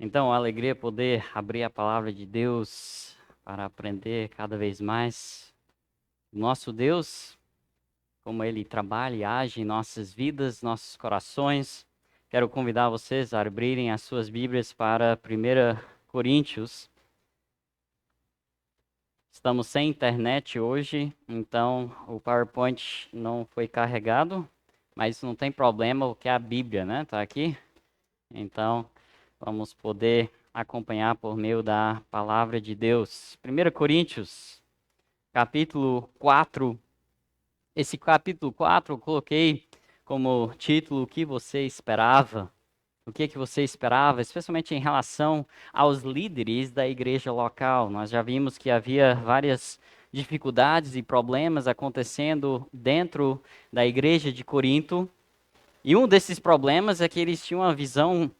Então, a alegria é poder abrir a palavra de Deus para aprender cada vez mais. O nosso Deus, como Ele trabalha e age em nossas vidas, nossos corações. Quero convidar vocês a abrirem as suas Bíblias para 1 Coríntios. Estamos sem internet hoje, então o PowerPoint não foi carregado, mas isso não tem problema, porque a Bíblia, né, está aqui. Então, vamos poder acompanhar por meio da palavra de Deus. 1 Coríntios, capítulo 4. Esse capítulo 4 eu coloquei como título: O que você esperava? O que você esperava, especialmente em relação aos líderes da igreja local. Nós já vimos que havia várias dificuldades e problemas acontecendo dentro da igreja de Corinto. E um desses problemas é que eles tinham uma visão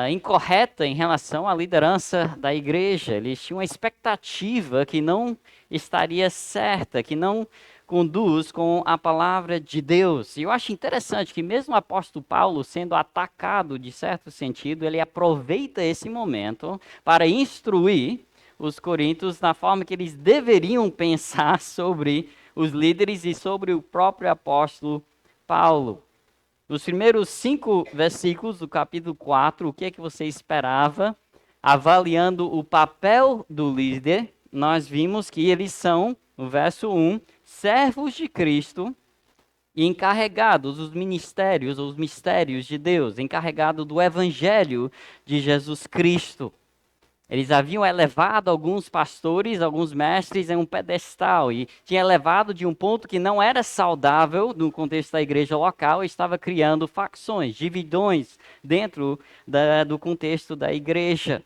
incorreta em relação à liderança da igreja. Eles tinham uma expectativa que não estaria certa, que não conduz com a palavra de Deus. E eu acho interessante que mesmo o apóstolo Paulo sendo atacado de certo sentido, ele aproveita esse momento para instruir os coríntios na forma que eles deveriam pensar sobre os líderes e sobre o próprio apóstolo Paulo. Nos primeiros 5 versículos do capítulo 4, o que é que você esperava? Avaliando o papel do líder, nós vimos que eles são, no verso 1, servos de Cristo e encarregados dos ministérios, os mistérios de Deus, encarregados do evangelho de Jesus Cristo. Eles haviam elevado alguns pastores, alguns mestres em um pedestal e tinha elevado de um ponto que não era saudável no contexto da igreja local e estava criando facções, divisões dentro do contexto da igreja.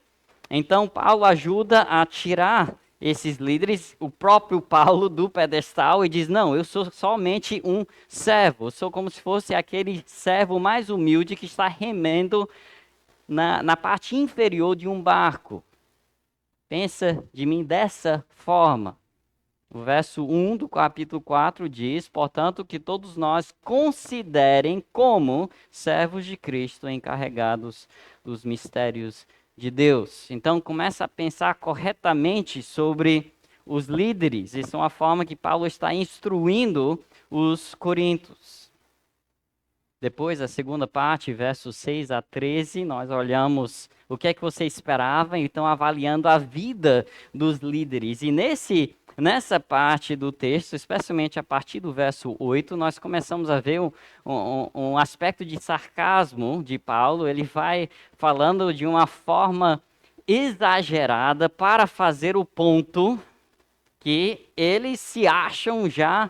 Então Paulo ajuda a tirar esses líderes, o próprio Paulo, do pedestal e diz: não, eu sou somente um servo, eu sou como se fosse aquele servo mais humilde que está remendo na parte inferior de um barco. Pensa de mim dessa forma. O verso 1 do capítulo 4 diz: portanto, que todos nós considerem como servos de Cristo encarregados dos mistérios de Deus. Então, começa a pensar corretamente sobre os líderes. Isso é uma forma que Paulo está instruindo os coríntios. Depois, a segunda parte, versos 6 a 13, nós olhamos o que é que você esperava, então avaliando a vida dos líderes. E nessa parte do texto, especialmente a partir do verso 8, nós começamos a ver um aspecto de sarcasmo de Paulo. Ele vai falando de uma forma exagerada para fazer o ponto que eles se acham já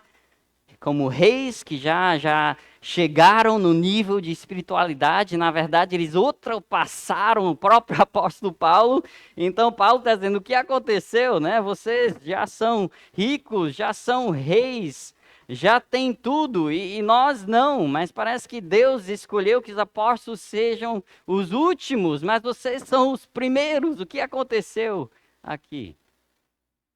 como reis que já chegaram no nível de espiritualidade. Na verdade, eles ultrapassaram o próprio apóstolo Paulo. Então, Paulo está dizendo: o que aconteceu, né? Vocês já são ricos, já são reis, já têm tudo, e nós não. Mas parece que Deus escolheu que os apóstolos sejam os últimos, mas vocês são os primeiros. O que aconteceu aqui?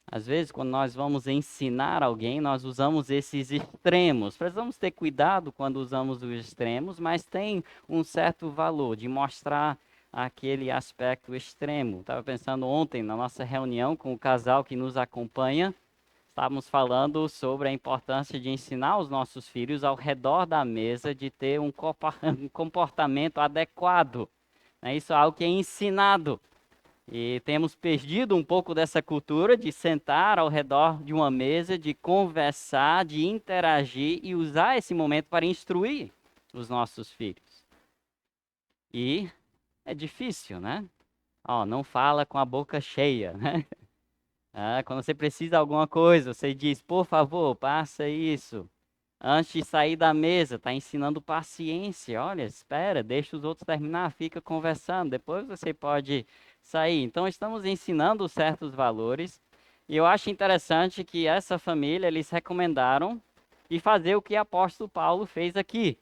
Às vezes, quando nós vamos ensinar alguém, nós usamos esses extremos. Precisamos ter cuidado quando usamos os extremos, mas tem um certo valor de mostrar aquele aspecto extremo. Estava pensando ontem na nossa reunião com o casal que nos acompanha, estávamos falando sobre a importância de ensinar os nossos filhos ao redor da mesa de ter um comportamento adequado. Isso é algo que é ensinado. E temos perdido um pouco dessa cultura de sentar ao redor de uma mesa, de conversar, de interagir e usar esse momento para instruir os nossos filhos. E é difícil, né? Não fala com a boca cheia, né? Quando você precisa de alguma coisa, você diz: por favor, passa isso. Antes de sair da mesa, está ensinando paciência. Olha, espera, deixa os outros terminar, fica conversando. Depois você pode sair. Então, estamos ensinando certos valores. E eu acho interessante que essa família, eles recomendaram de fazer o que o apóstolo Paulo fez aqui.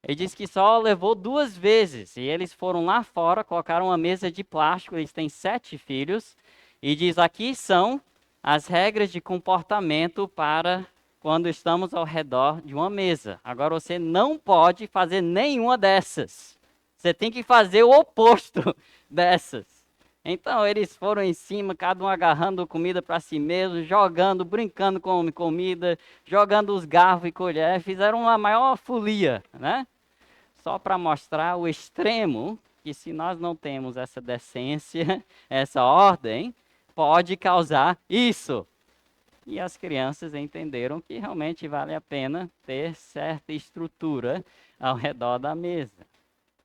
Ele disse que só levou 2 vezes. E eles foram lá fora, colocaram uma mesa de plástico. Eles têm 7 filhos. E diz: aqui são as regras de comportamento para quando estamos ao redor de uma mesa. Agora, você não pode fazer nenhuma dessas. Você tem que fazer o oposto dessas. Então eles foram em cima, cada um agarrando comida para si mesmo, jogando, brincando com comida, jogando os garfos e colheres, fizeram uma maior folia, né? Só para mostrar o extremo que se nós não temos essa decência, essa ordem, pode causar isso. E as crianças entenderam que realmente vale a pena ter certa estrutura ao redor da mesa.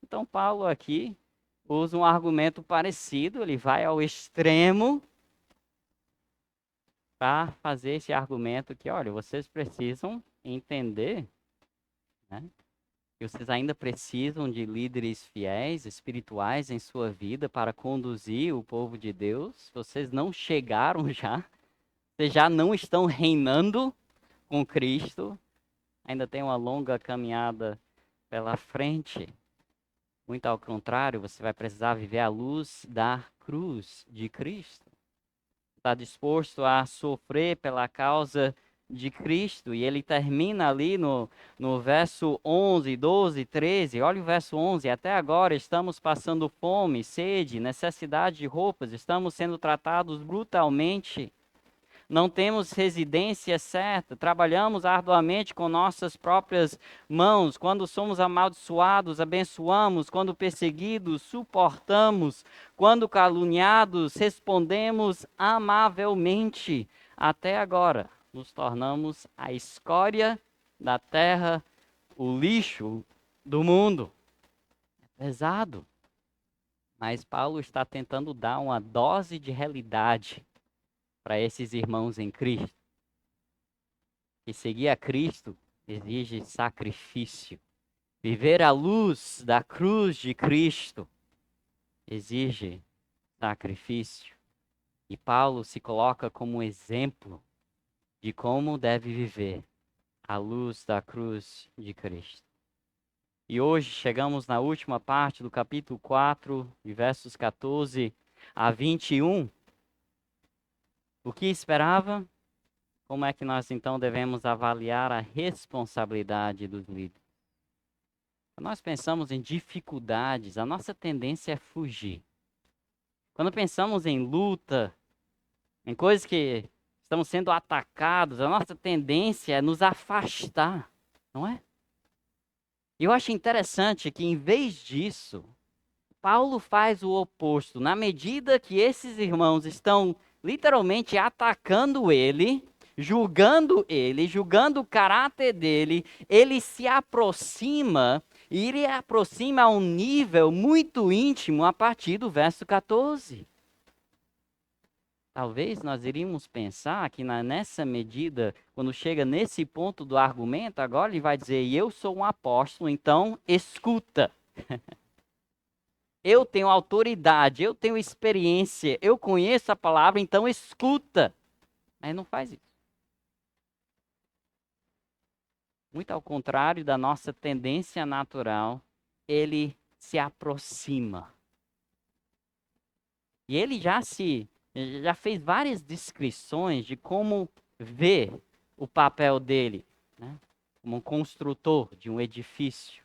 Então, Paulo aqui usa um argumento parecido, ele vai ao extremo para fazer esse argumento que, olha, vocês precisam entender, né, que vocês ainda precisam de líderes fiéis, espirituais em sua vida para conduzir o povo de Deus. Vocês não chegaram já, vocês já não estão reinando com Cristo, ainda tem uma longa caminhada pela frente. Muito ao contrário, você vai precisar viver à luz da cruz de Cristo. Está disposto a sofrer pela causa de Cristo. E ele termina ali no verso 11, 12, 13. Olha o verso 11. Até agora estamos passando fome, sede, necessidade de roupas. Estamos sendo tratados brutalmente. Não temos residência certa, trabalhamos arduamente com nossas próprias mãos. Quando somos amaldiçoados, abençoamos. Quando perseguidos, suportamos. Quando caluniados, respondemos amavelmente. Até agora, nos tornamos a escória da terra, o lixo do mundo. É pesado, mas Paulo está tentando dar uma dose de realidade para esses irmãos em Cristo. Que seguir a Cristo exige sacrifício. Viver à luz da cruz de Cristo exige sacrifício. E Paulo se coloca como um exemplo de como deve viver à luz da cruz de Cristo. E hoje chegamos na última parte do capítulo 4, de versos 14 a 21. O que esperava? Como é que nós então devemos avaliar a responsabilidade dos líderes? Quando nós pensamos em dificuldades, a nossa tendência é fugir. Quando pensamos em luta, em coisas que estamos sendo atacados, a nossa tendência é nos afastar, não é? E eu acho interessante que, em vez disso, Paulo faz o oposto. Na medida que esses irmãos estão literalmente atacando ele, julgando o caráter dele, ele se aproxima e ele aproxima a um nível muito íntimo a partir do verso 14. Talvez nós iríamos pensar que nessa medida, quando chega nesse ponto do argumento, agora ele vai dizer: eu sou um apóstolo, então escuta. Eu tenho autoridade, eu tenho experiência, eu conheço a palavra, então escuta. Mas não faz isso. Muito ao contrário da nossa tendência natural, ele se aproxima. E ele já fez várias descrições de como vê o papel dele, né? Como um construtor de um edifício,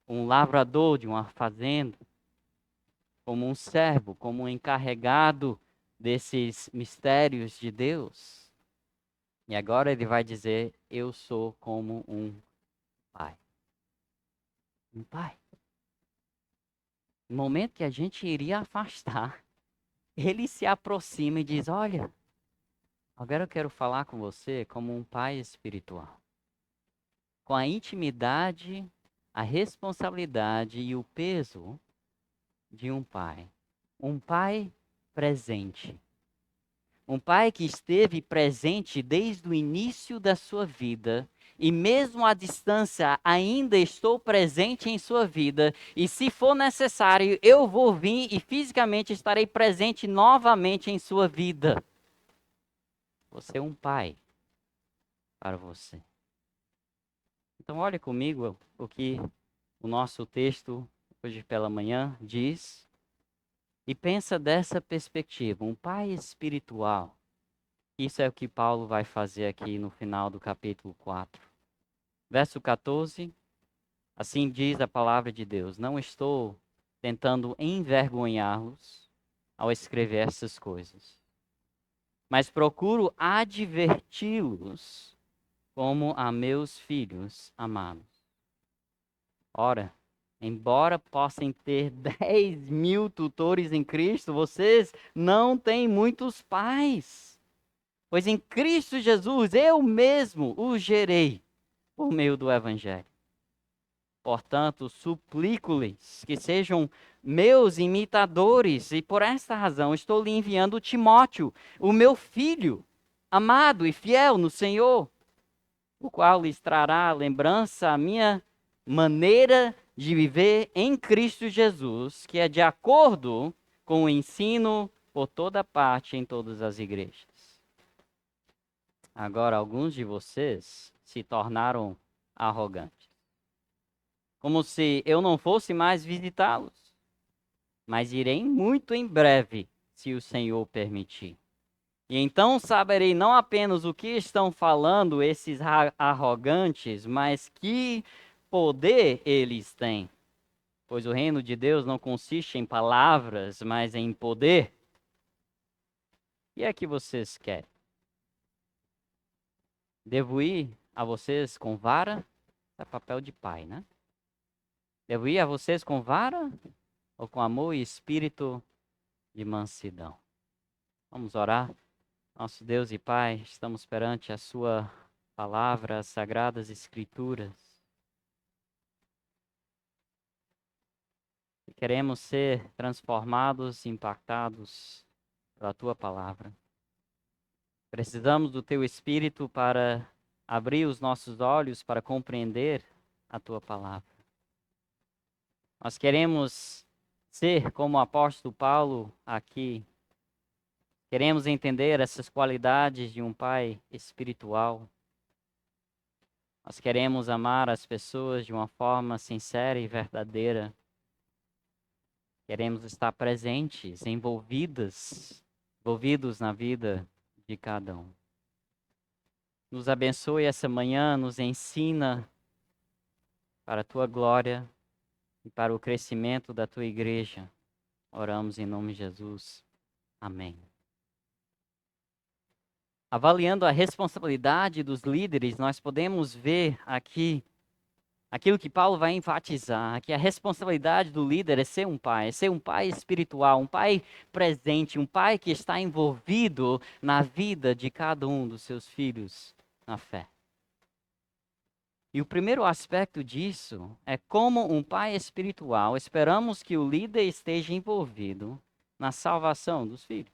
um lavrador de uma fazenda, como um servo, como um encarregado desses mistérios de Deus. E agora ele vai dizer: eu sou como um pai. Um pai. No momento que a gente iria afastar, ele se aproxima e diz: olha, agora eu quero falar com você como um pai espiritual. Com a intimidade, a responsabilidade e o peso de um pai. Um pai presente. Um pai que esteve presente desde o início da sua vida e mesmo à distância ainda estou presente em sua vida e se for necessário eu vou vir e fisicamente estarei presente novamente em sua vida. Você é um pai para você. Então olhe comigo o que o nosso texto hoje pela manhã diz e pensa dessa perspectiva, um pai espiritual. Isso é o que Paulo vai fazer aqui no final do capítulo 4. Verso 14. Assim diz a palavra de Deus. Não estou tentando envergonhá-los ao escrever essas coisas, mas procuro adverti-los como a meus filhos amados. Ora, embora possam ter 10.000 tutores em Cristo, vocês não têm muitos pais. Pois em Cristo Jesus eu mesmo os gerei por meio do Evangelho. Portanto, suplico-lhes que sejam meus imitadores, e por esta razão estou lhe enviando Timóteo, o meu filho, amado e fiel no Senhor, o qual lhes trará lembrança a minha maneira de viver em Cristo Jesus, que é de acordo com o ensino por toda parte em todas as igrejas. Agora, alguns de vocês se tornaram arrogantes, como se eu não fosse mais visitá-los, mas irei muito em breve, se o Senhor permitir. E então saberei não apenas o que estão falando esses arrogantes, mas que poder eles têm. Pois o reino de Deus não consiste em palavras, mas em poder. E é que vocês querem? Devo ir a vocês com vara? É papel de pai, né? Devo ir a vocês com vara ou com amor e espírito de mansidão? Vamos orar. Nosso Deus e Pai, estamos perante a Sua palavra, as sagradas Escrituras. E queremos ser transformados, impactados pela Tua palavra. Precisamos do Teu Espírito para abrir os nossos olhos para compreender a Tua palavra. Nós queremos ser como o apóstolo Paulo aqui. Queremos entender essas qualidades de um pai espiritual. Nós queremos amar as pessoas de uma forma sincera e verdadeira. Queremos estar presentes, envolvidos na vida de cada um. Nos abençoe essa manhã, nos ensina para a Tua glória e para o crescimento da Tua igreja. Oramos em nome de Jesus. Amém. Avaliando a responsabilidade dos líderes, nós podemos ver aqui aquilo que Paulo vai enfatizar, que a responsabilidade do líder é ser um pai espiritual, um pai presente, um pai que está envolvido na vida de cada um dos seus filhos na fé. E o primeiro aspecto disso é como um pai espiritual, esperamos que o líder esteja envolvido na salvação dos filhos.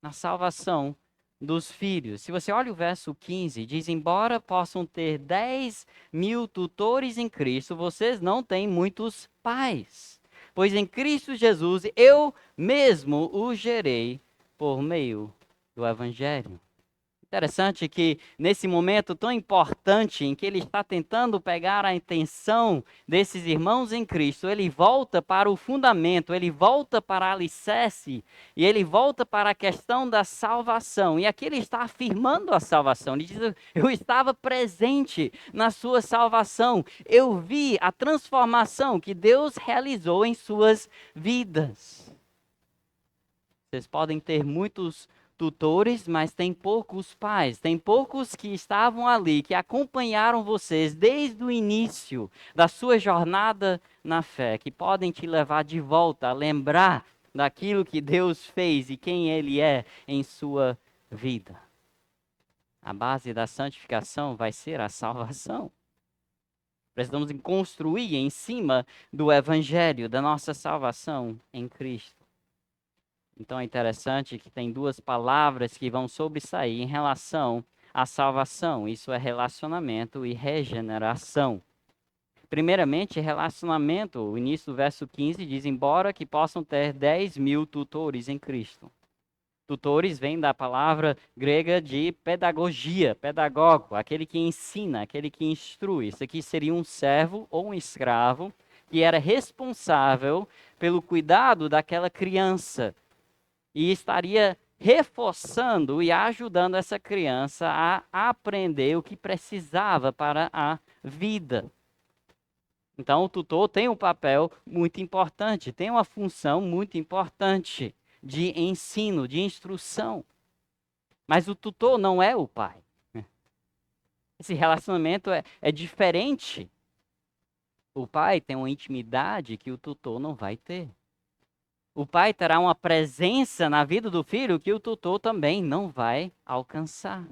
Na salvação dos filhos. Se você olha o verso 15, diz: embora possam ter 10.000 tutores em Cristo, vocês não têm muitos pais. Pois em Cristo Jesus eu mesmo os gerei por meio do Evangelho. Interessante que nesse momento tão importante em que ele está tentando pegar a atenção desses irmãos em Cristo, ele volta para o fundamento, ele volta para a alicerce e ele volta para a questão da salvação. E aqui ele está afirmando a salvação. Ele diz: eu estava presente na sua salvação, eu vi a transformação que Deus realizou em suas vidas. Vocês podem ter muitos tutores, mas tem poucos pais, tem poucos que estavam ali, que acompanharam vocês desde o início da sua jornada na fé, que podem te levar de volta a lembrar daquilo que Deus fez e quem Ele é em sua vida. A base da santificação vai ser a salvação. Precisamos construir em cima do Evangelho, da nossa salvação em Cristo. Então é interessante que tem duas palavras que vão sobressair em relação à salvação. Isso é relacionamento e regeneração. Primeiramente, relacionamento. O início do verso 15 diz: embora que possam ter 10.000 tutores em Cristo. Tutores vem da palavra grega de pedagogia, pedagogo, aquele que ensina, aquele que instrui. Isso aqui seria um servo ou um escravo que era responsável pelo cuidado daquela criança. E estaria reforçando e ajudando essa criança a aprender o que precisava para a vida. Então, o tutor tem um papel muito importante, tem uma função muito importante de ensino, de instrução. Mas o tutor não é o pai. Esse relacionamento é diferente. O pai tem uma intimidade que o tutor não vai ter. O pai terá uma presença na vida do filho que o tutor também não vai alcançar.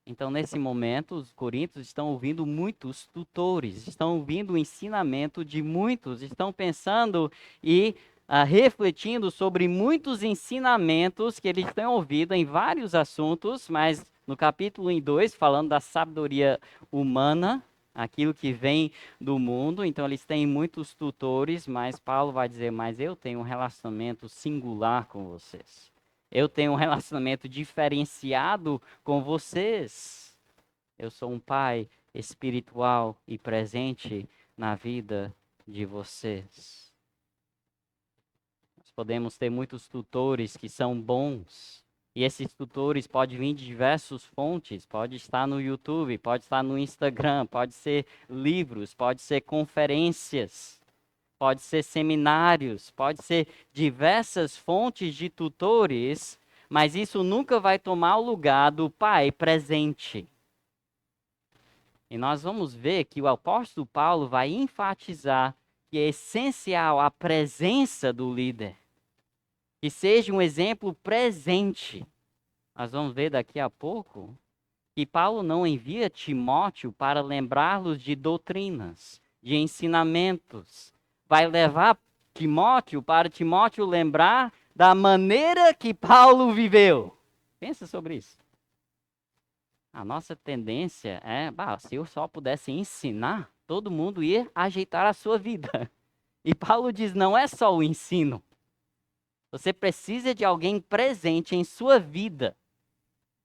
Então, nesse momento, os coríntios estão ouvindo muitos tutores, estão ouvindo o ensinamento de muitos, estão pensando e refletindo sobre muitos ensinamentos que eles têm ouvido em vários assuntos, mas no capítulo 2, falando da sabedoria humana, aquilo que vem do mundo, então eles têm muitos tutores, mas Paulo vai dizer, mas eu tenho um relacionamento singular com vocês. Eu tenho um relacionamento diferenciado com vocês. Eu sou um pai espiritual e presente na vida de vocês. Nós podemos ter muitos tutores que são bons. E esses tutores podem vir de diversas fontes. Pode estar no YouTube, pode estar no Instagram, pode ser livros, pode ser conferências, pode ser seminários, pode ser diversas fontes de tutores, mas isso nunca vai tomar o lugar do pai presente. E nós vamos ver que o apóstolo Paulo vai enfatizar que é essencial a presença do líder, que seja um exemplo presente. Nós vamos ver daqui a pouco que Paulo não envia Timóteo para lembrá-los de doutrinas, de ensinamentos. Vai levar Timóteo para Timóteo lembrar da maneira que Paulo viveu. Pensa sobre isso. A nossa tendência é, se eu só pudesse ensinar, todo mundo ia ajeitar a sua vida. E Paulo diz, não é só o ensino. Você precisa de alguém presente em sua vida.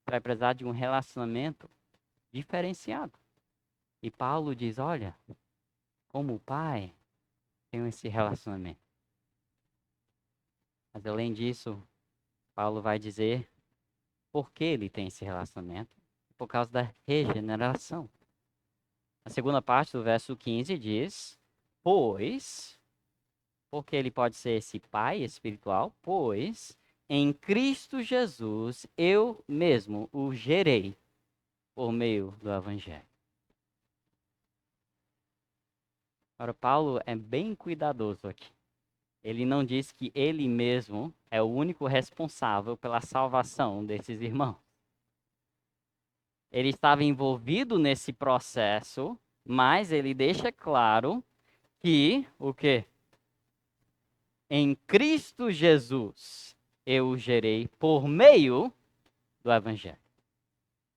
Vai precisar de um relacionamento diferenciado. E Paulo diz, olha, como pai, tenho esse relacionamento. Mas além disso, Paulo vai dizer por que ele tem esse relacionamento. Por causa da regeneração. A segunda parte do verso 15 diz, pois, porque ele pode ser esse pai espiritual, pois em Cristo Jesus eu mesmo o gerei por meio do Evangelho. Agora, Paulo é bem cuidadoso aqui. Ele não diz que ele mesmo é o único responsável pela salvação desses irmãos. Ele estava envolvido nesse processo, mas ele deixa claro que o quê? Em Cristo Jesus eu o gerei por meio do Evangelho.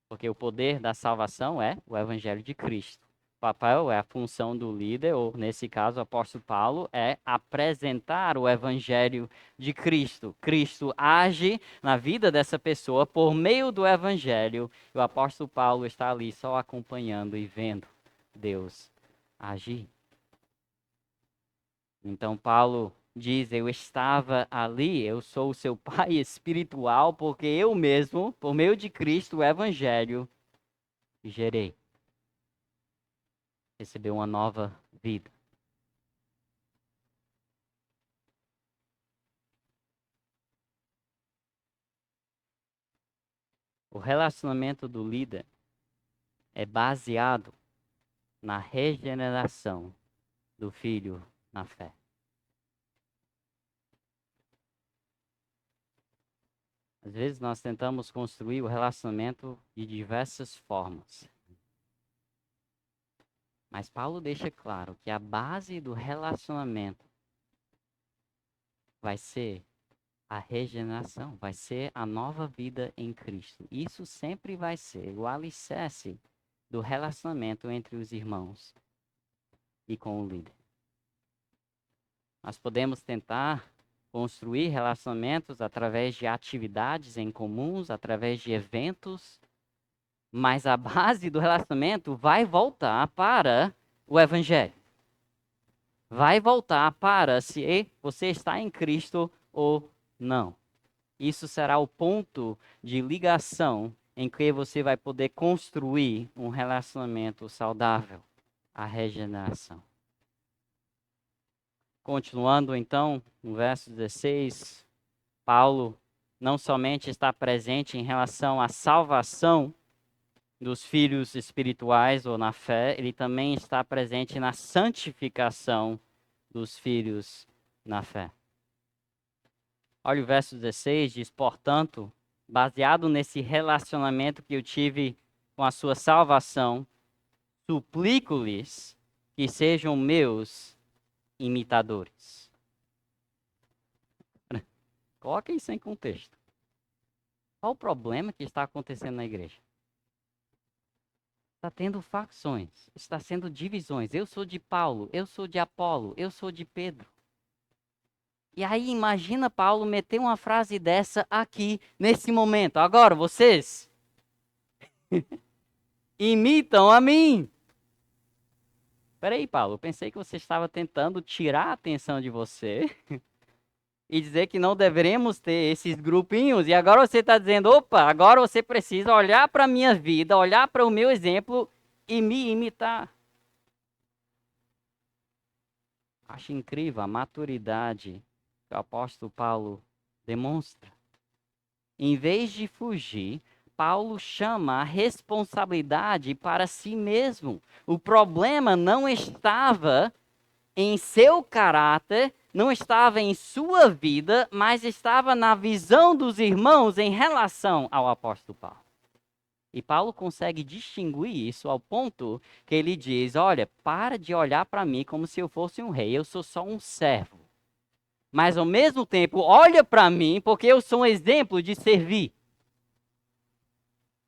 Porque o poder da salvação é o Evangelho de Cristo. O papel é a função do líder, ou nesse caso, o apóstolo Paulo, é apresentar o Evangelho de Cristo. Cristo age na vida dessa pessoa por meio do Evangelho. E o apóstolo Paulo está ali só acompanhando e vendo Deus agir. Então, Paulo diz: eu estava ali, eu sou o seu pai espiritual, porque eu mesmo, por meio de Cristo, o Evangelho, gerei. Recebeu uma nova vida. O relacionamento do líder é baseado na regeneração do filho na fé. Às vezes nós tentamos construir o relacionamento de diversas formas. Mas Paulo deixa claro que a base do relacionamento vai ser a regeneração, vai ser a nova vida em Cristo. Isso sempre vai ser o alicerce do relacionamento entre os irmãos e com o líder. Nós podemos tentar construir relacionamentos através de atividades em comuns, através de eventos, mas a base do relacionamento vai voltar para o Evangelho. Vai voltar para se você está em Cristo ou não. Isso será o ponto de ligação em que você vai poder construir um relacionamento saudável. a regeneração. Continuando então, no verso 16, Paulo não somente está presente em relação à salvação dos filhos espirituais ou na fé, ele também está presente na santificação dos filhos na fé. Olha o verso 16, diz, portanto, baseado nesse relacionamento que eu tive com a sua salvação, suplico-lhes que sejam meus imitadores. Coloca isso em contexto. Qual o problema que está acontecendo na igreja? Está tendo facções, está sendo divisões. Eu sou de Paulo, eu sou de Apolo, eu sou de Pedro. E aí imagina Paulo meter uma frase dessa aqui, nesse momento. Agora, vocês imitam a mim. Peraí, Paulo, eu pensei que você estava tentando tirar a atenção de você e dizer que não deveremos ter esses grupinhos. E agora você está dizendo, opa, agora você precisa olhar para a minha vida, olhar para o meu exemplo e me imitar. Acho incrível a maturidade que o apóstolo Paulo demonstra. Em vez de fugir, Paulo chama a responsabilidade para si mesmo. O problema não estava em seu caráter, não estava em sua vida, mas estava na visão dos irmãos em relação ao apóstolo Paulo. E Paulo consegue distinguir isso ao ponto que ele diz: olha, para de olhar para mim como se eu fosse um rei, eu sou só um servo. Mas ao mesmo tempo, olha para mim porque eu sou um exemplo de servir.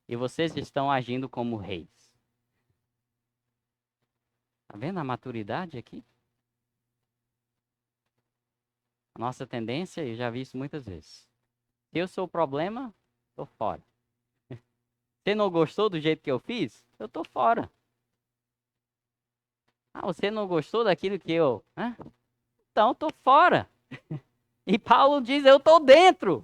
E vocês estão agindo como reis. Está vendo a maturidade aqui? A nossa tendência, eu já vi isso muitas vezes. Se eu sou o problema, estou fora. Você não gostou do jeito que eu fiz? Eu estou fora. Ah, você não gostou daquilo que eu... Então, estou fora. E Paulo diz, eu estou dentro.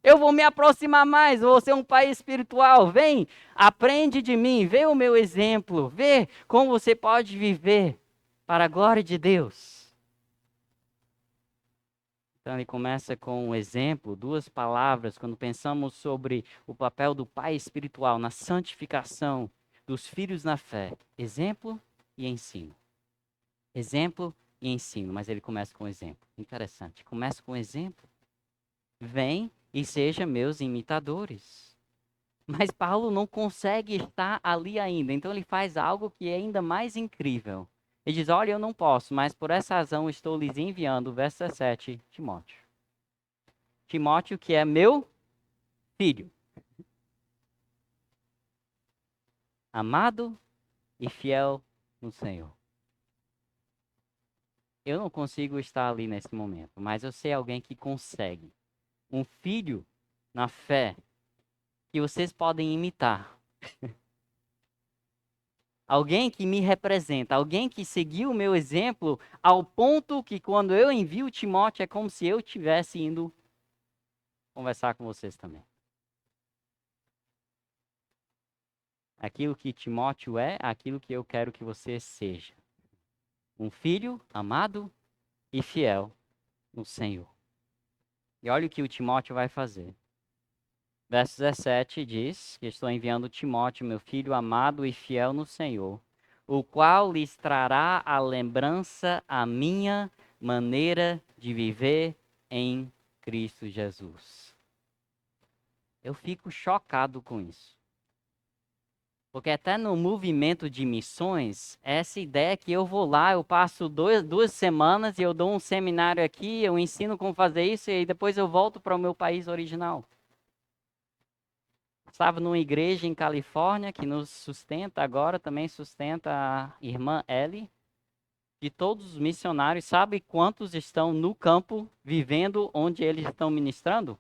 Eu vou me aproximar mais, vou ser um pai espiritual. Vem, aprende de mim, vê o meu exemplo, vê como você pode viver para a glória de Deus. Então ele começa com um exemplo, duas palavras, quando pensamos sobre o papel do pai espiritual na santificação dos filhos na fé. Exemplo e ensino. Exemplo e ensino, mas ele começa com exemplo. Interessante, começa com exemplo. Vem e seja meus imitadores. Mas Paulo não consegue estar ali ainda, então ele faz algo que é ainda mais incrível. Ele diz, olha, eu não posso, mas por essa razão estou lhes enviando, verso 17, Timóteo. Timóteo, que é meu filho, amado e fiel no Senhor. Eu não consigo estar ali nesse momento, mas eu sei alguém que consegue. Um filho na fé que vocês podem imitar. Alguém que me representa, alguém que seguiu o meu exemplo ao ponto que quando eu envio Timóteo é como se eu estivesse indo conversar com vocês também. Aquilo que Timóteo é, aquilo que eu quero que você seja. Um filho amado e fiel no Senhor. E olha o que o Timóteo vai fazer. Verso 17 diz que estou enviando Timóteo, meu filho amado e fiel no Senhor, o qual lhes trará a lembrança a minha maneira de viver em Cristo Jesus. Eu fico chocado com isso. Porque até no movimento de missões, essa ideia que eu vou lá, eu passo duas semanas e eu dou um seminário aqui, eu ensino como fazer isso e depois eu volto para o meu país original. Estava numa igreja em Califórnia que nos sustenta agora, também sustenta a irmã Ellie. De todos os missionários, sabe quantos estão no campo, vivendo onde eles estão ministrando?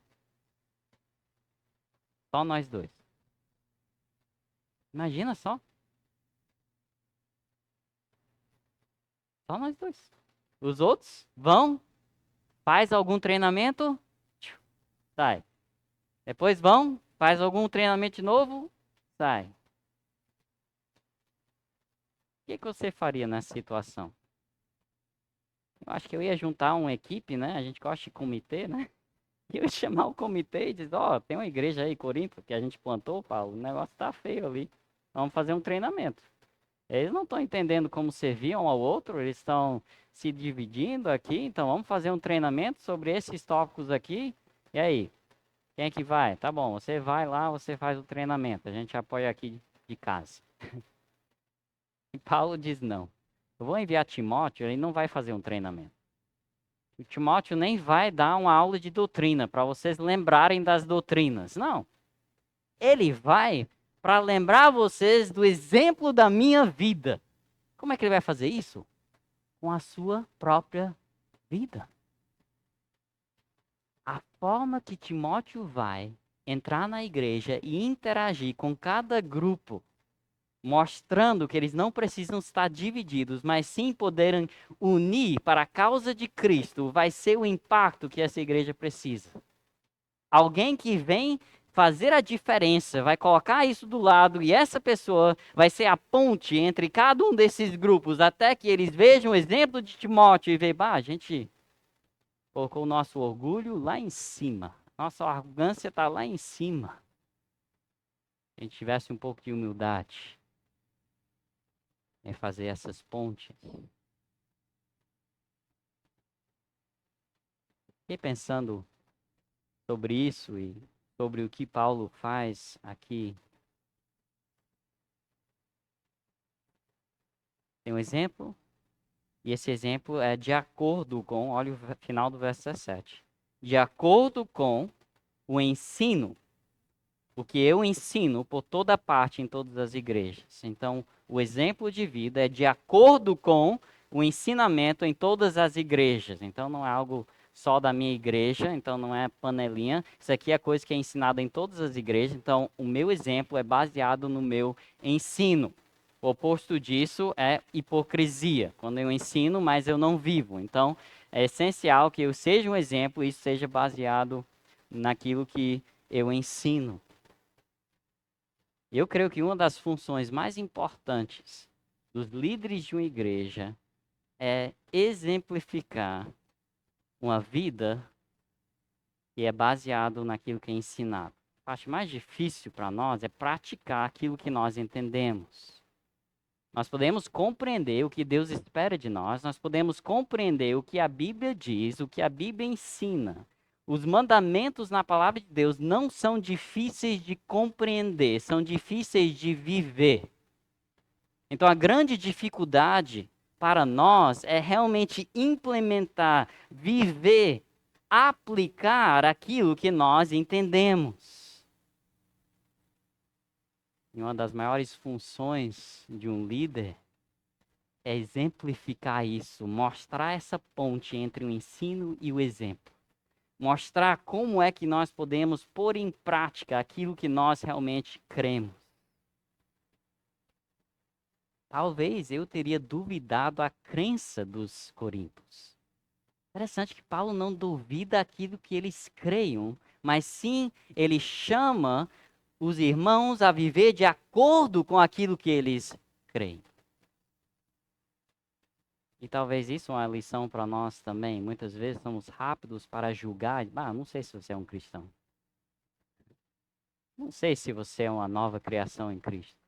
Só nós dois. Imagina só. Só nós dois. Os outros vão, faz algum treinamento, sai. Depois vão, faz algum treinamento de novo, sai. que você faria nessa situação? Eu acho que eu ia juntar uma equipe, né? A gente gosta de comitê, né? E eu ia chamar o comitê e dizer, ó, tem uma igreja aí, Corinto, que a gente plantou, Paulo, o negócio tá feio ali. Vamos fazer um treinamento. Eles não estão entendendo como servir um ao outro, eles estão se dividindo aqui, então vamos fazer um treinamento sobre esses tópicos aqui. E aí, quem é que vai? Tá bom, você vai lá, você faz o treinamento, a gente apoia aqui de casa. E Paulo diz não. Eu vou enviar Timóteo, ele não vai fazer um treinamento. O Timóteo nem vai dar uma aula de doutrina para vocês lembrarem das doutrinas. Não. Ele vai para lembrar vocês do exemplo da minha vida. Como é que ele vai fazer isso? Com a sua própria vida. A forma que Timóteo vai entrar na igreja e interagir com cada grupo, mostrando que eles não precisam estar divididos, mas sim poderem unir para a causa de Cristo, vai ser o impacto que essa igreja precisa. Alguém que vem fazer a diferença, vai colocar isso do lado e essa pessoa vai ser a ponte entre cada um desses grupos, até que eles vejam o exemplo de Timóteo e vejam, a gente colocou o nosso orgulho lá em cima, nossa arrogância está lá em cima. Se a gente tivesse um pouco de humildade em fazer essas pontes. Fiquei pensando sobre isso e sobre o que Paulo faz aqui. Tem um exemplo, e esse exemplo é de acordo com, olha o final do verso 17. De acordo com o ensino, o que eu ensino por toda parte em todas as igrejas. Então, o exemplo de vida é de acordo com o ensinamento em todas as igrejas. Então, não é algo só da minha igreja, então não é panelinha. Isso aqui é coisa que é ensinada em todas as igrejas. Então, o meu exemplo é baseado no meu ensino. O oposto disso é hipocrisia, quando eu ensino, mas eu não vivo. Então, é essencial que eu seja um exemplo e isso seja baseado naquilo que eu ensino. Eu creio que uma das funções mais importantes dos líderes de uma igreja é exemplificar uma vida que é baseado naquilo que é ensinado. A parte mais difícil para nós é praticar aquilo que nós entendemos. Nós podemos compreender o que Deus espera de nós, nós podemos compreender o que a Bíblia diz, o que a Bíblia ensina. Os mandamentos na palavra de Deus não são difíceis de compreender, são difíceis de viver. Então, a grande dificuldade para nós é realmente implementar, viver, aplicar aquilo que nós entendemos. E uma das maiores funções de um líder é exemplificar isso, mostrar essa ponte entre o ensino e o exemplo. Mostrar como é que nós podemos pôr em prática aquilo que nós realmente cremos. Talvez eu teria duvidado a crença dos coríntios. Interessante que Paulo não duvida aquilo que eles creiam, mas sim ele chama os irmãos a viver de acordo com aquilo que eles creem. E talvez isso é uma lição para nós também. Muitas vezes somos rápidos para julgar. Não sei se você é um cristão. Não sei se você é uma nova criação em Cristo.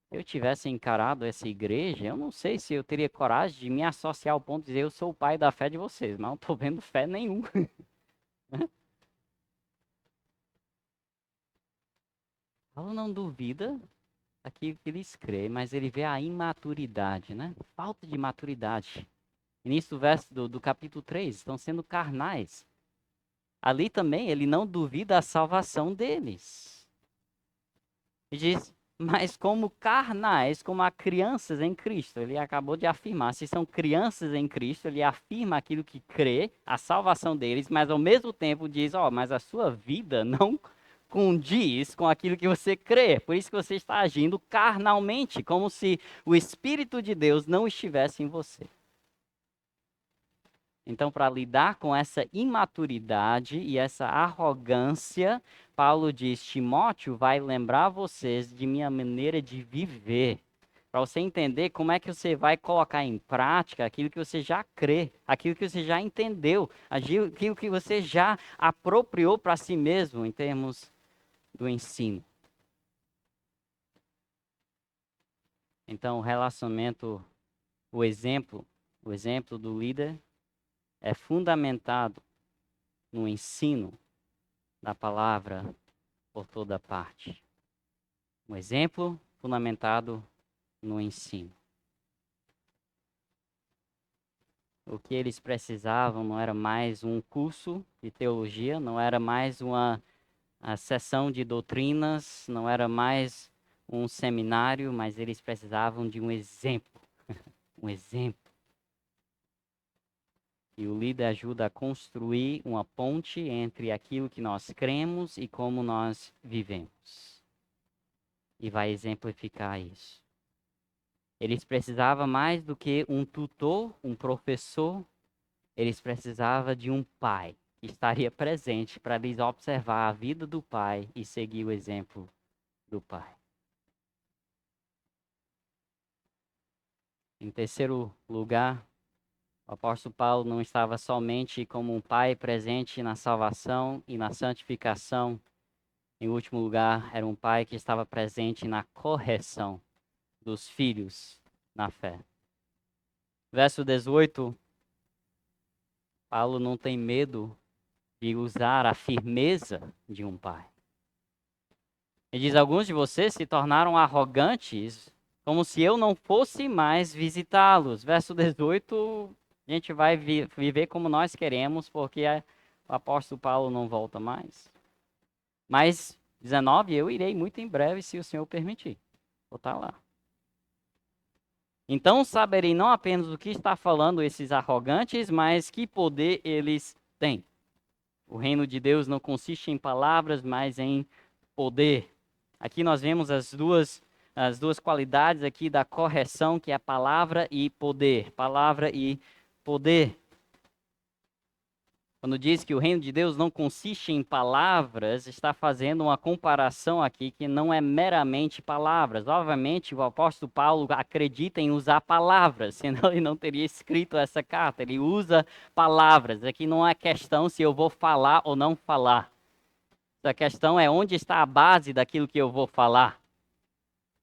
Se eu tivesse encarado essa igreja, eu não sei se eu teria coragem de me associar ao ponto de dizer eu sou o pai da fé de vocês, mas não estou vendo fé nenhuma. Paulo não duvida daquilo que eles creem, mas ele vê a imaturidade, né? Falta de maturidade. Início do verso do capítulo 3, estão sendo carnais. Ali também ele não duvida a salvação deles. E diz, mas como carnais, como há crianças em Cristo, ele acabou de afirmar, se são crianças em Cristo, ele afirma aquilo que crê, a salvação deles, mas ao mesmo tempo diz, mas a sua vida não condiz com aquilo que você crê, por isso que você está agindo carnalmente, como se o Espírito de Deus não estivesse em você. Então, para lidar com essa imaturidade e essa arrogância, Paulo diz: Timóteo vai lembrar vocês de minha maneira de viver, para você entender como é que você vai colocar em prática aquilo que você já crê, aquilo que você já entendeu, aquilo que você já apropriou para si mesmo em termos do ensino. Então, o relacionamento, o exemplo do líder é fundamentado no ensino da palavra por toda parte. Um exemplo fundamentado no ensino. O que eles precisavam não era mais um curso de teologia, não era mais uma sessão de doutrinas, não era mais um seminário, mas eles precisavam de um exemplo. Um exemplo. E o líder ajuda a construir uma ponte entre aquilo que nós cremos e como nós vivemos. E vai exemplificar isso. Eles precisavam mais do que um tutor, um professor. Eles precisavam de um pai que estaria presente para lhes observar a vida do pai e seguir o exemplo do pai. Em terceiro lugar, o apóstolo Paulo não estava somente como um pai presente na salvação e na santificação. Em último lugar, era um pai que estava presente na correção dos filhos na fé. Verso 18, Paulo não tem medo de usar a firmeza de um pai. Ele diz: alguns de vocês se tornaram arrogantes, como se eu não fosse mais visitá-los. Verso 18, a gente vai viver como nós queremos, porque o apóstolo Paulo não volta mais. Mas 19, eu irei muito em breve, se o Senhor permitir. Vou estar lá. Então saberei não apenas o que está falando esses arrogantes, mas que poder eles têm. O reino de Deus não consiste em palavras, mas em poder. Aqui nós vemos as duas qualidades aqui da correção, que é palavra e poder. Palavra e poder. Quando diz que o reino de Deus não consiste em palavras, está fazendo uma comparação aqui que não é meramente palavras. Obviamente, o apóstolo Paulo acredita em usar palavras, senão ele não teria escrito essa carta. Ele usa palavras. Aqui não é questão se eu vou falar ou não falar. A questão é onde está a base daquilo que eu vou falar.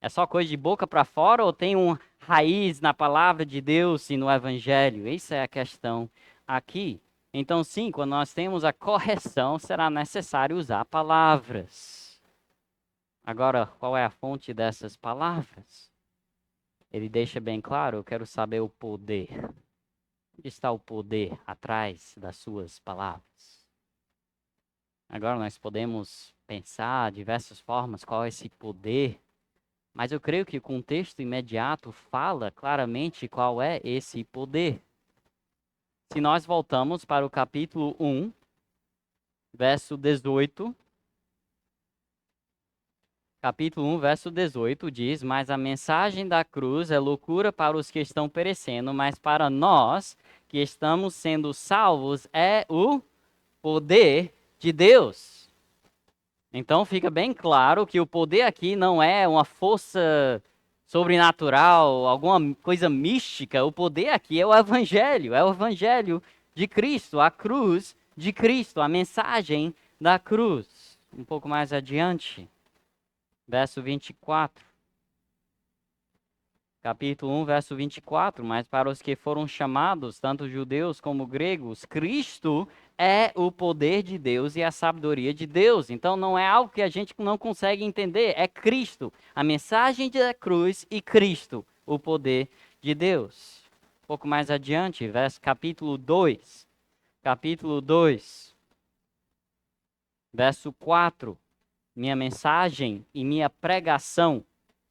É só coisa de boca para fora ou tem uma raiz na palavra de Deus e no evangelho? Essa é a questão aqui. Então, sim, quando nós temos a correção, será necessário usar palavras. Agora, qual é a fonte dessas palavras? Ele deixa bem claro: eu quero saber o poder. Onde está o poder atrás das suas palavras? Agora nós podemos pensar de diversas formas qual é esse poder, mas eu creio que o contexto imediato fala claramente qual é esse poder. Se nós voltamos para o capítulo 1, verso 18, capítulo 1, verso 18 diz: mas a mensagem da cruz é loucura para os que estão perecendo, mas para nós que estamos sendo salvos é o poder de Deus. Então fica bem claro que o poder aqui não é uma força sobrenatural, alguma coisa mística. O poder aqui é o evangelho de Cristo, a cruz de Cristo, a mensagem da cruz. Um pouco mais adiante, verso 24. Capítulo 1, verso 24, mas para os que foram chamados, tanto judeus como gregos, Cristo é o poder de Deus e a sabedoria de Deus. Então não é algo que a gente não consegue entender, é Cristo, a mensagem da cruz e Cristo, o poder de Deus. Um pouco mais adiante, capítulo 2, verso 4, minha mensagem e minha pregação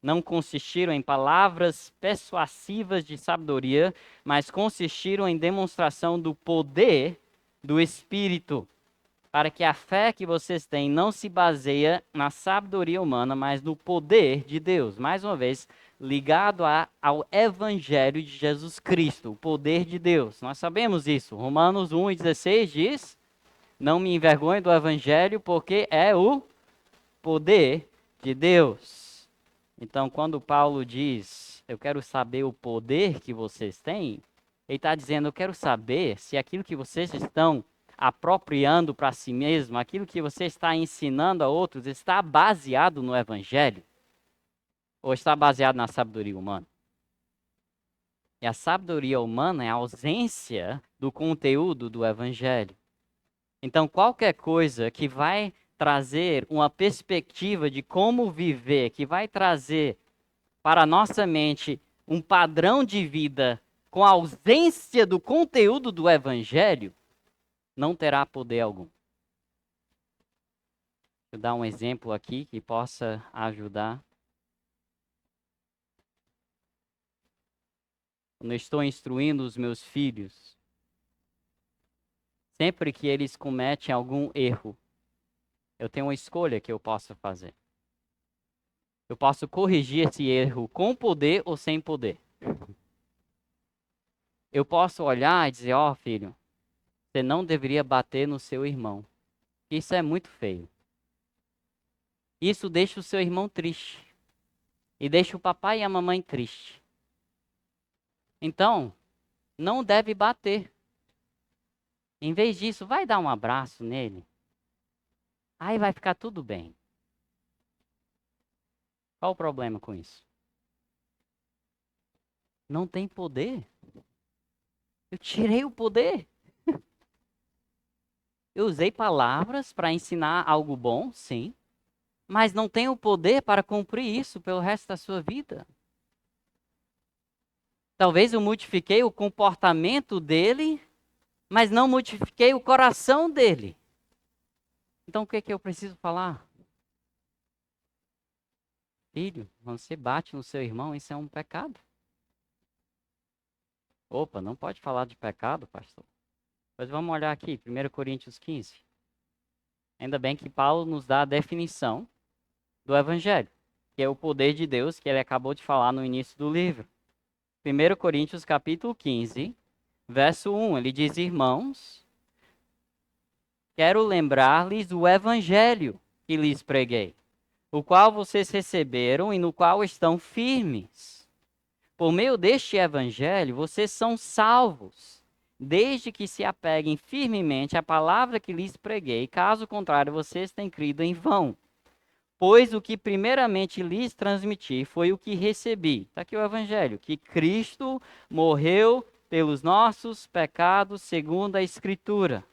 não consistiram em palavras persuasivas de sabedoria, mas consistiram em demonstração do poder do Espírito, para que a fé que vocês têm não se baseia na sabedoria humana, mas no poder de Deus. Mais uma vez, ligado ao Evangelho de Jesus Cristo, o poder de Deus. Nós sabemos isso. Romanos 1,16 diz: não me envergonhe do Evangelho, porque é o poder de Deus. Então, quando Paulo diz eu quero saber o poder que vocês têm. Ele está dizendo, eu quero saber se aquilo que vocês estão apropriando para si mesmo, aquilo que você está ensinando a outros, está baseado no Evangelho ou está baseado na sabedoria humana? E a sabedoria humana é a ausência do conteúdo do Evangelho. Então, qualquer coisa que vai trazer uma perspectiva de como viver, que vai trazer para a nossa mente um padrão de vida com a ausência do conteúdo do Evangelho, não terá poder algum. Vou dar um exemplo aqui que possa ajudar. Quando eu estou instruindo os meus filhos, sempre que eles cometem algum erro, eu tenho uma escolha que eu posso fazer. Eu posso corrigir esse erro com poder ou sem poder. Eu posso olhar e dizer, ó, filho, você não deveria bater no seu irmão. Isso é muito feio. Isso deixa o seu irmão triste. E deixa o papai e a mamãe tristes. Então, não deve bater. Em vez disso, vai dar um abraço nele. Aí vai ficar tudo bem. Qual o problema com isso? Não tem poder. Eu tirei o poder. Eu usei palavras para ensinar algo bom, sim. Mas não tenho o poder para cumprir isso pelo resto da sua vida. Talvez eu modifiquei o comportamento dele, mas não modifiquei o coração dele. Então o que é que eu preciso falar? Filho, quando você bate no seu irmão, isso é um pecado. Opa, não pode falar de pecado, pastor. Pois vamos olhar aqui, 1 Coríntios 15. Ainda bem que Paulo nos dá a definição do Evangelho, que é o poder de Deus que ele acabou de falar no início do livro. 1 Coríntios capítulo 15, verso 1, ele diz, irmãos, quero lembrar-lhes o Evangelho que lhes preguei, o qual vocês receberam e no qual estão firmes. Por meio deste Evangelho, vocês são salvos, desde que se apeguem firmemente à palavra que lhes preguei, caso contrário, vocês têm crido em vão. Pois o que primeiramente lhes transmiti foi o que recebi. Está aqui o Evangelho, que Cristo morreu pelos nossos pecados segundo a Escritura.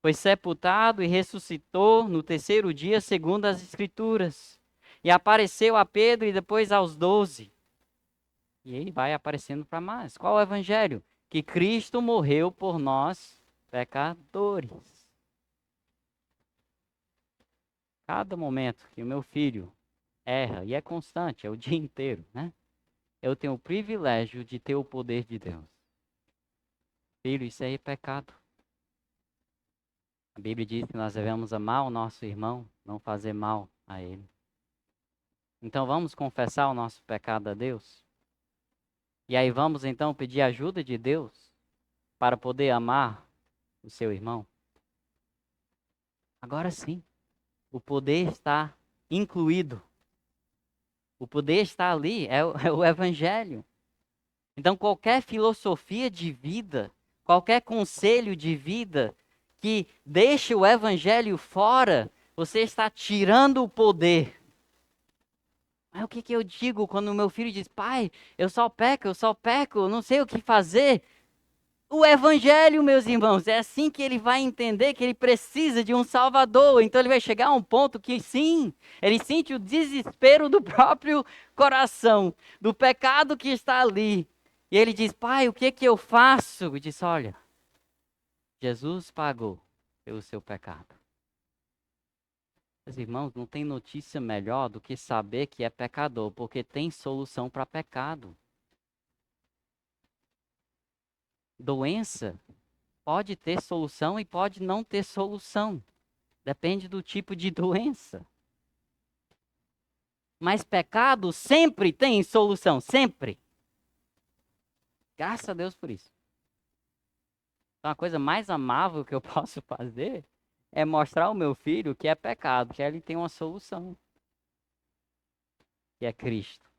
Foi sepultado e ressuscitou no terceiro dia segundo as Escrituras. E apareceu a Pedro e depois aos 12. E aí vai aparecendo para mais. Qual o Evangelho? Que Cristo morreu por nós, pecadores. Cada momento que o meu filho erra, e é constante, é o dia inteiro, né? Eu tenho o privilégio de ter o poder de Deus. Filho, isso aí é pecado. A Bíblia diz que nós devemos amar o nosso irmão, não fazer mal a ele. Então vamos confessar o nosso pecado a Deus? E aí vamos então pedir ajuda de Deus para poder amar o seu irmão? Agora sim, o poder está incluído. O poder está ali, é o Evangelho. Então, qualquer filosofia de vida, qualquer conselho de vida que deixe o Evangelho fora, você está tirando o poder. Mas o que eu digo quando o meu filho diz, pai, eu só peco, não sei o que fazer? O Evangelho, meus irmãos, é assim que ele vai entender que ele precisa de um Salvador. Então ele vai chegar a um ponto que sim, ele sente o desespero do próprio coração, do pecado que está ali. E ele diz, pai, o que eu faço? E diz, olha, Jesus pagou pelo seu pecado. Meus irmãos, não tem notícia melhor do que saber que é pecador, porque tem solução para pecado. Doença pode ter solução e pode não ter solução. Depende do tipo de doença. Mas pecado sempre tem solução, sempre. Graças a Deus por isso. Então, a coisa mais amável que eu posso fazer é mostrar ao meu filho que é pecado, que ele tem uma solução, que é Cristo.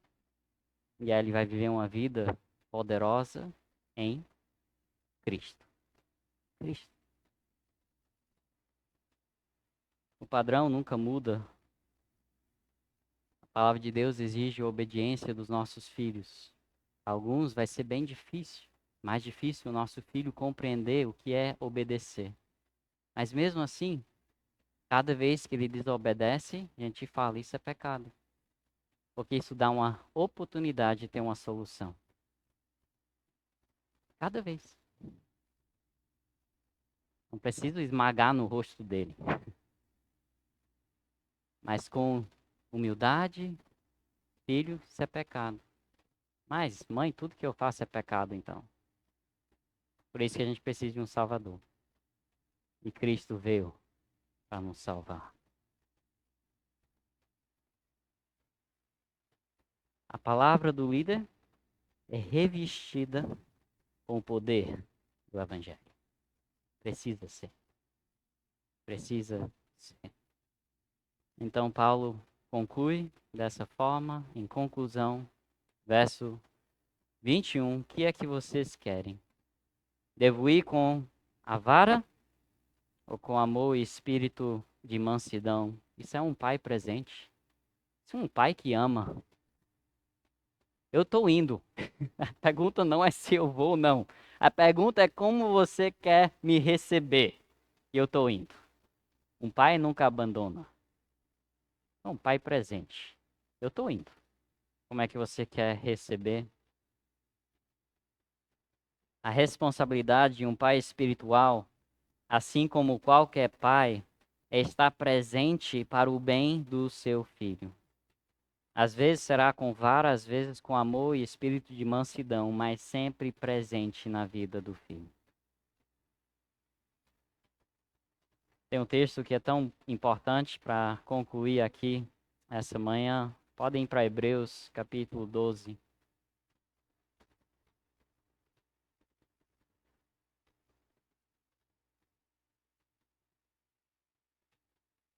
E aí ele vai viver uma vida poderosa em Cristo. Cristo. O padrão nunca muda. A palavra de Deus exige a obediência dos nossos filhos. Alguns vai ser bem difícil, mais difícil o nosso filho compreender o que é obedecer. Mas mesmo assim, cada vez que ele desobedece, a gente fala, isso é pecado. Porque isso dá uma oportunidade de ter uma solução. Cada vez. Não preciso esmagar no rosto dele. Mas com humildade, filho, isso é pecado. Mas, mãe, tudo que eu faço é pecado, então. Por isso que a gente precisa de um Salvador. E Cristo veio para nos salvar. A palavra do líder é revestida com o poder do Evangelho. Precisa ser. Precisa ser. Então, Paulo conclui dessa forma, em conclusão, verso 21. O que é que vocês querem? Devo ir com a vara ou com amor e espírito de mansidão? Isso é um pai presente. Isso é um pai que ama. Eu estou indo. A pergunta não é se eu vou ou não. A pergunta é como você quer me receber. E eu estou indo. Um pai nunca abandona. É um pai presente. Eu estou indo. Como é que você quer receber? A responsabilidade de um pai espiritual, assim como qualquer pai, é estar presente para o bem do seu filho. Às vezes será com vara, às vezes com amor e espírito de mansidão, mas sempre presente na vida do filho. Tem um texto que é tão importante para concluir aqui essa manhã. Podem ir para Hebreus, capítulo 12.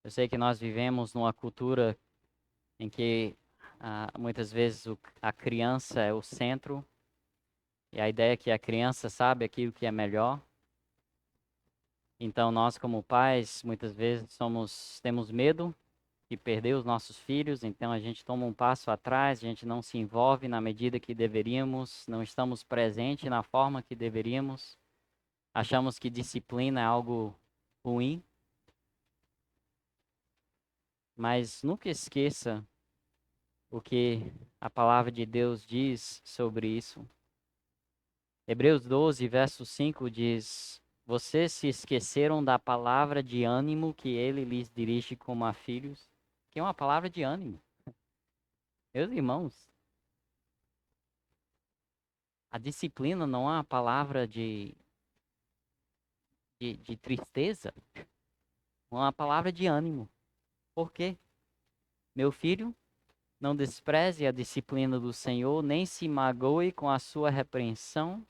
Eu sei que nós vivemos numa cultura em que muitas vezes a criança é o centro, e a ideia é que a criança sabe aquilo que é melhor. Então nós como pais, muitas vezes temos medo de perder os nossos filhos, então a gente toma um passo atrás, a gente não se envolve na medida que deveríamos, não estamos presentes na forma que deveríamos. Achamos que disciplina é algo ruim, mas nunca esqueça o que a palavra de Deus diz sobre isso. Hebreus 12, verso 5 diz: Vocês se esqueceram da palavra de ânimo que ele lhes dirige como a filhos, que é uma palavra de ânimo. Meus irmãos, a disciplina não é uma palavra de tristeza, é uma palavra de ânimo. Por quê? Meu filho, não despreze a disciplina do Senhor, nem se magoe com a sua repreensão,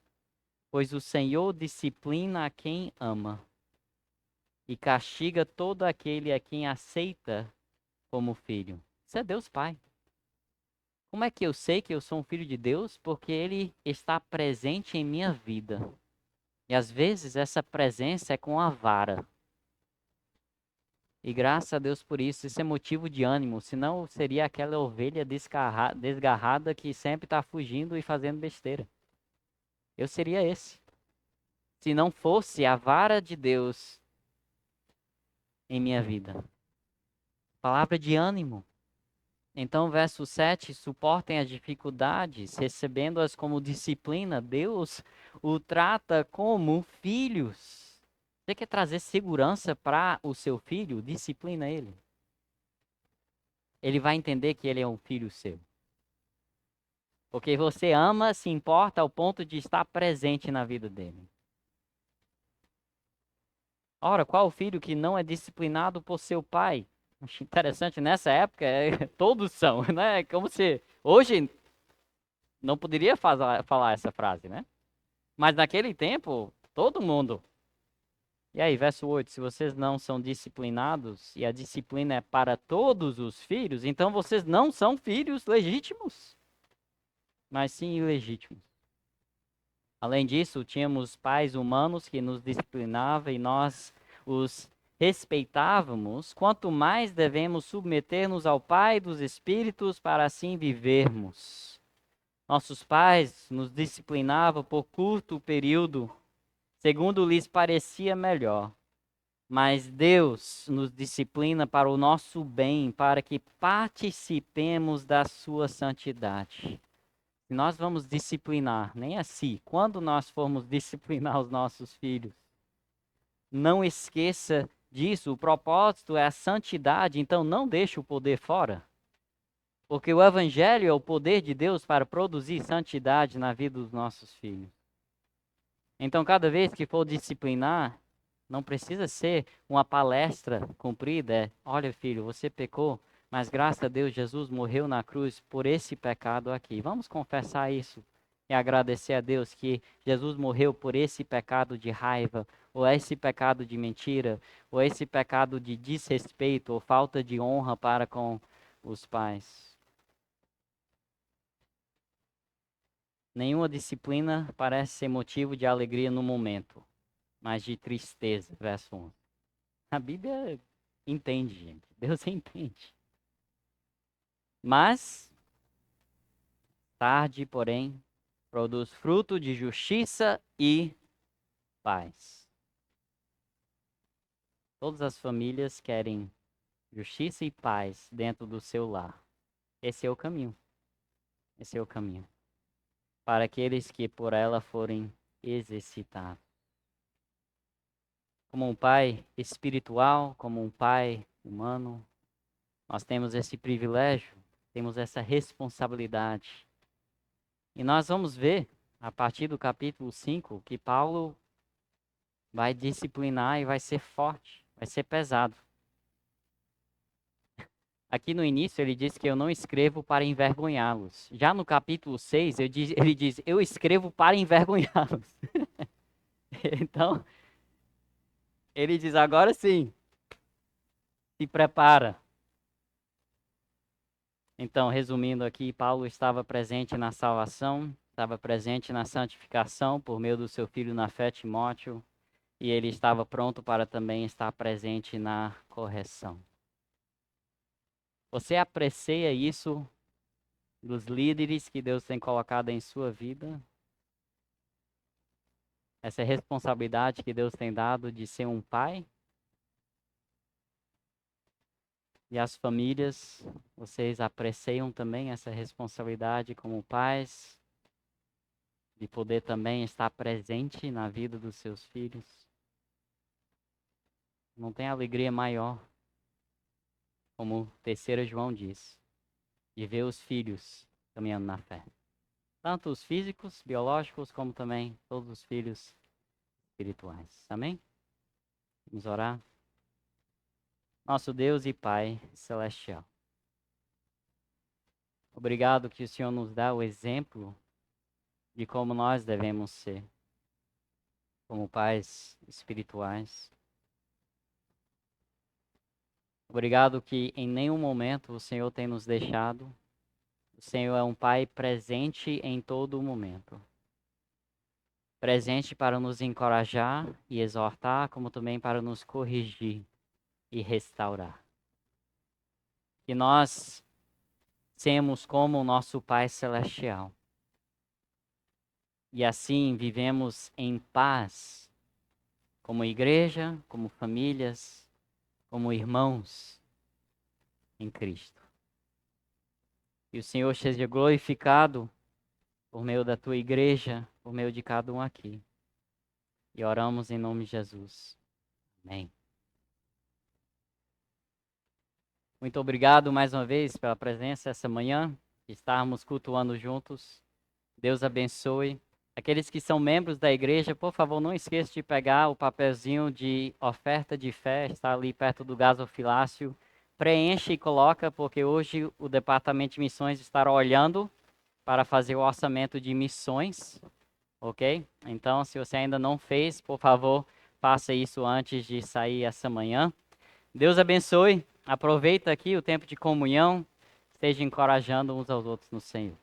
pois o Senhor disciplina a quem ama e castiga todo aquele a quem aceita como filho. Isso é Deus Pai. Como é que eu sei que eu sou um filho de Deus? Porque Ele está presente em minha vida. E às vezes essa presença é com a vara. E graças a Deus por isso, isso é motivo de ânimo. Senão seria aquela ovelha desgarrada que sempre está fugindo e fazendo besteira. Eu seria esse. Se não fosse a vara de Deus em minha vida. Palavra de ânimo. Então, verso 7, suportem as dificuldades, recebendo-as como disciplina. Deus o trata como filhos. Você quer trazer segurança para o seu filho? Disciplina ele. Ele vai entender que ele é um filho seu. Porque você ama, se importa ao ponto de estar presente na vida dele. Ora, qual o filho que não é disciplinado por seu pai? Acho interessante, nessa época, todos são, né? Como se hoje não poderia falar essa frase, né? Mas naquele tempo, todo mundo. E aí, verso 8, se vocês não são disciplinados, e a disciplina é para todos os filhos, então vocês não são filhos legítimos. mas sim ilegítimos. Além disso, tínhamos pais humanos que nos disciplinavam e nós os respeitávamos. Quanto mais devemos submeter-nos ao Pai dos Espíritos para assim vivermos. Nossos pais nos disciplinavam por curto período, segundo lhes parecia melhor. Mas Deus nos disciplina para o nosso bem, para que participemos da sua santidade. Se nós vamos disciplinar, nem assim, quando nós formos disciplinar os nossos filhos, não esqueça disso, o propósito é a santidade, então não deixe o poder fora. Porque o evangelho é o poder de Deus para produzir santidade na vida dos nossos filhos. Então, cada vez que for disciplinar, não precisa ser uma palestra cumprida. Olha, filho, você pecou, mas graças a Deus Jesus morreu na cruz por esse pecado aqui. Vamos confessar isso e agradecer a Deus que Jesus morreu por esse pecado de raiva, ou esse pecado de mentira, ou esse pecado de desrespeito, ou falta de honra para com os pais. Nenhuma disciplina parece ser motivo de alegria no momento, mas de tristeza. Verso 11. A Bíblia entende, gente. Deus entende. Mas, tarde, porém, produz fruto de justiça e paz. Todas as famílias querem justiça e paz dentro do seu lar. Esse é o caminho. Esse é o caminho. Para aqueles que por ela forem exercitados. Como um pai espiritual, como um pai humano, nós temos esse privilégio, temos essa responsabilidade. E nós vamos ver, a partir do capítulo 5, que Paulo vai disciplinar e vai ser forte, vai ser pesado. Aqui no início ele diz que eu não escrevo para envergonhá-los. Já no capítulo 6, ele diz, eu escrevo para envergonhá-los. Então, ele diz, agora sim, se prepara. Então, resumindo aqui, Paulo estava presente na salvação, estava presente na santificação por meio do seu filho na fé, Timóteo, e ele estava pronto para também estar presente na correção. Você aprecia isso dos líderes que Deus tem colocado em sua vida? Essa responsabilidade que Deus tem dado de ser um pai? E as famílias, vocês apreciam também essa responsabilidade como pais? De poder também estar presente na vida dos seus filhos? Não tem alegria maior, como 3 João diz, de ver os filhos caminhando na fé. Tanto os físicos, biológicos, como também todos os filhos espirituais. Amém? Vamos orar? Nosso Deus e Pai celestial. Obrigado que o Senhor nos dá o exemplo de como nós devemos ser, como pais espirituais. Obrigado que em nenhum momento o Senhor tem nos deixado. O Senhor é um Pai presente em todo o momento. Presente para nos encorajar e exortar, como também para nos corrigir e restaurar. Que nós sejamos como o nosso Pai Celestial. E assim vivemos em paz, como igreja, como famílias, como irmãos em Cristo. E o Senhor seja glorificado por meio da tua igreja, por meio de cada um aqui. E oramos em nome de Jesus. Amém. Muito obrigado mais uma vez pela presença essa manhã, estarmos cultuando juntos. Deus abençoe. Aqueles que são membros da igreja, por favor, não esqueça de pegar o papelzinho de oferta de fé, está ali perto do gasofilácio. Preenche e coloca, porque hoje o Departamento de Missões estará olhando para fazer o orçamento de missões, ok? Então, se você ainda não fez, por favor, faça isso antes de sair essa manhã. Deus abençoe. Aproveita aqui o tempo de comunhão. Esteja encorajando uns aos outros no Senhor.